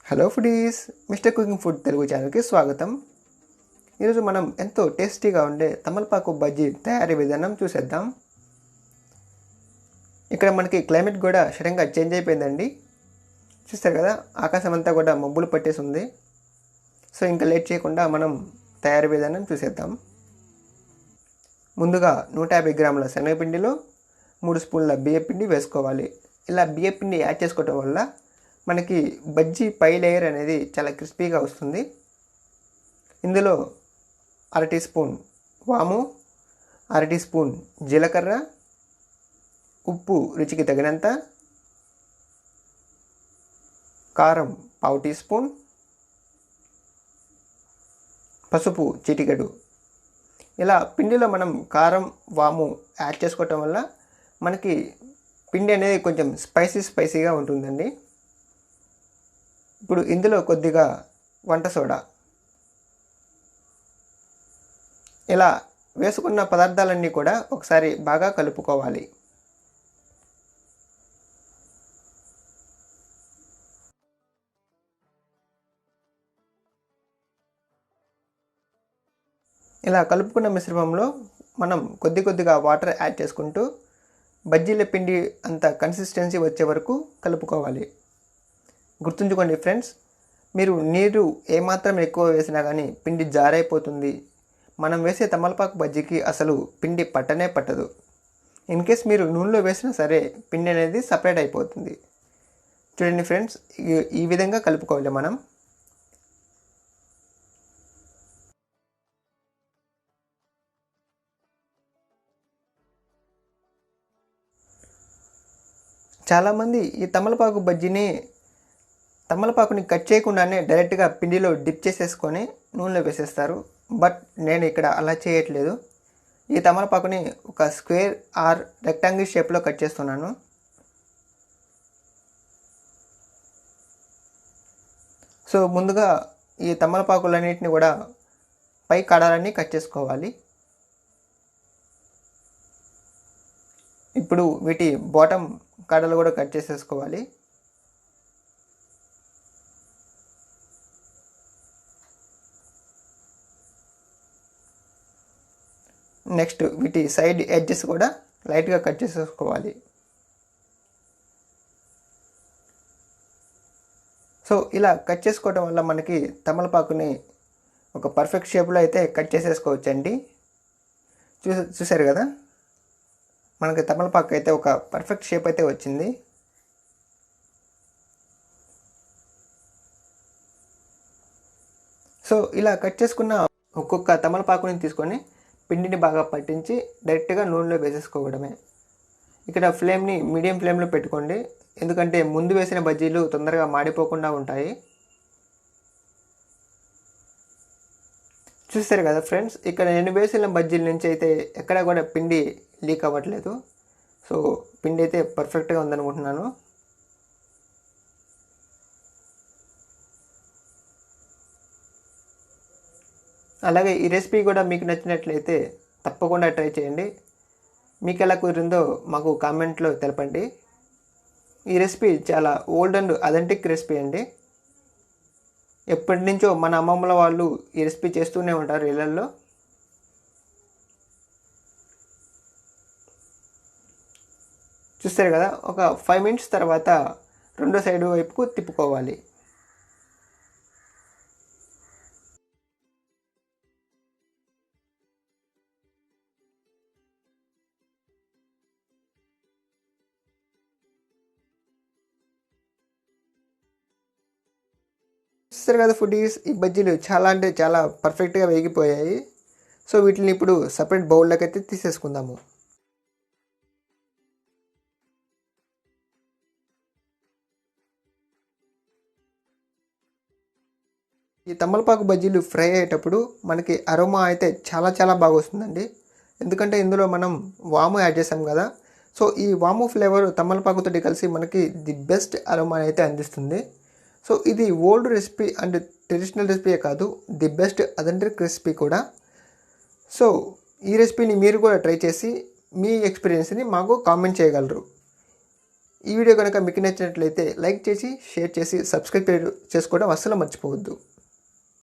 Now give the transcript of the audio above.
Hello foodies, mister cooking food Telugu ఛానల్కి స్వాగతం. ఈరోజు మనం ఎంతో టేస్టీగా ఉండే తమలపాకు బజ్జీ తయారీ విధానం చూసేద్దాం. ఇక్కడ మనకి క్లైమేట్ కూడా సడన్గా చేంజ్ అయిపోయిందండి. చూస్తారు కదా, ఆకాశం అంతా కూడా మబ్బులు పట్టేసి ఉంది. సో ఇంకా లేట్ చేయకుండా మనం తయారీ విధానం చూసేద్దాం. ముందుగా 150 గ్రాముల శనగపిండిలో 3 స్పూన్ల బియ్యపిండి వేసుకోవాలి. ఇలా బియ్యపిండి యాడ్ చేసుకోవటం వల్ల మనకి బజ్జీ పై లేయర్ అనేది చాలా క్రిస్పీగా వస్తుంది. ఇందులో 1/2 టీ స్పూన్ వాము, 1/2 టీ స్పూన్ జీలకర్ర, ఉప్పు రుచికి తగినంత, కారం 1/2 టీ స్పూన్, పసుపు చిటికెడు. ఇలా పిండిలో మనం కారం, వాము యాడ్ చేసుకోవటం వల్ల మనకి పిండి అనేది కొంచెం స్పైసీగా ఉంటుందండి. ఇప్పుడు ఇందులో కొద్దిగా వంట సోడా. ఇలా వేసుకున్న పదార్థాలన్నీ కూడా ఒకసారి బాగా కలుపుకోవాలి. ఇలా కలుపుకున్న మిశ్రమంలో మనం కొద్దిగా వాటర్ యాడ్ చేసుకుంటూ బజ్జీల పిండి అంత కన్సిస్టెన్సీ వచ్చే వరకు కలుపుకోవాలి. గుర్తుంచుకోండి ఫ్రెండ్స్, మీరు నీరు ఏమాత్రం ఎక్కువ వేసినా కానీ పిండి జారైపోతుంది. మనం వేసే తమలపాకు బజ్జీకి అసలు పిండి పట్టనే పట్టదు. ఇన్ కేస్ మీరు నూనెలో వేసినా సరే పిండి అనేది సపరేట్ అయిపోతుంది. చూడండి ఫ్రెండ్స్, ఈ విధంగా కలుపుకోవాలి మనం. చాలామంది ఈ తమలపాకుని కట్ చేయకుండానే డైరెక్ట్గా పిండిలో డిప్ చేసేసుకొని నూనెలో వేసేస్తారు. బట్ నేను ఇక్కడ అలా చేయట్లేదు. ఈ తమలపాకుని ఒక స్క్వేర్ ఆర్ రెక్టాంగిల్ షేప్లో కట్ చేస్తున్నాను. సో ముందుగా ఈ తమలపాకులన్నిటిని కూడా పై కాడాలన్నీ కట్ చేసుకోవాలి. ఇప్పుడు వీటి బాటమ్ కాడలు కూడా కట్ చేసేసుకోవాలి. నెక్స్ట్ వీటి సైడ్ ఎడ్జెస్ కూడా లైట్గా కట్ చేసేసుకోవాలి. సో ఇలా కట్ చేసుకోవడం వల్ల మనకి తమలపాకుని ఒక పర్ఫెక్ట్ షేప్లో అయితే కట్ చేసేసుకోవచ్చండి. చూసారు కదా, మనకి తమలపాకు అయితే ఒక పర్ఫెక్ట్ షేప్ అయితే వచ్చింది. సో ఇలా కట్ చేసుకున్న ఒక్కొక్క తమలపాకుని తీసుకొని పిండిని బాగా పట్టించి డైరెక్ట్గా నూనెలో వేసేసుకోవడమే. ఇక్కడ ఫ్లేమ్ని మీడియం ఫ్లేమ్లో పెట్టుకోండి, ఎందుకంటే ముందు వేసిన బజ్జీలు తొందరగా మాడిపోకుండా ఉంటాయి. చూస్తారు కదా ఫ్రెండ్స్, ఇక్కడ నేను వేసిన బజ్జీల నుంచి అయితే ఎక్కడ కూడా పిండి లీక్ అవ్వట్లేదు. సో పిండి అయితే పర్ఫెక్ట్గా ఉందనుకుంటున్నాను. అలాగే ఈ రెసిపీ కూడా మీకు నచ్చినట్లయితే తప్పకుండా ట్రై చేయండి. మీకు ఎలా కుదిరిందో మాకు కామెంట్లో తెలపండి. ఈ రెసిపీ చాలా ఓల్డ్ అండ్ అథెంటిక్ రెసిపీ అండి. ఎప్పటి నుంచో మన అమ్మమ్మల వాళ్ళు ఈ రెసిపీ చేస్తూనే ఉంటారు ఇళ్ళల్లో. చూస్తారు కదా, ఒక 5 మినిట్స్ తర్వాత రెండో సైడ్ వైపుకు తిప్పుకోవాలి. చూస్తారు కదా ఫుడీస్, ఈ బజ్జీలు చాలా అంటే చాలా పర్ఫెక్ట్గా వేగిపోయాయి. సో వీటిని ఇప్పుడు సపరేట్ బౌల్లోకి అయితే తీసేసుకుందాము. ఈ తమలపాకు బజ్జీలు ఫ్రై అయ్యేటప్పుడు మనకి అరోమా అయితే చాలా బాగా వస్తుందండి. ఎందుకంటే ఇందులో మనం వాము యాడ్ చేసాం కదా. సో ఈ వాము ఫ్లేవర్ తమలపాకుతో కలిసి మనకి ది బెస్ట్ అరోమా అయితే అందిస్తుంది. సో ఇది ఓల్డ్ రెసిపీ అండ్ ట్రెడిషనల్ రెసిపీయే కాదు, ది బెస్ట్ అథెంటిక్ రెసిపీ కూడా. సో ఈ రెసిపీని మీరు కూడా ట్రై చేసి మీ ఎక్స్పీరియన్స్ని మాకు కామెంట్ చేయగలరు. ఈ వీడియో కనుక మీకు నచ్చినట్లయితే లైక్ చేసి షేర్ చేసి సబ్స్క్రైబ్ చేసుకోవడం అస్సలు మర్చిపోవద్దు.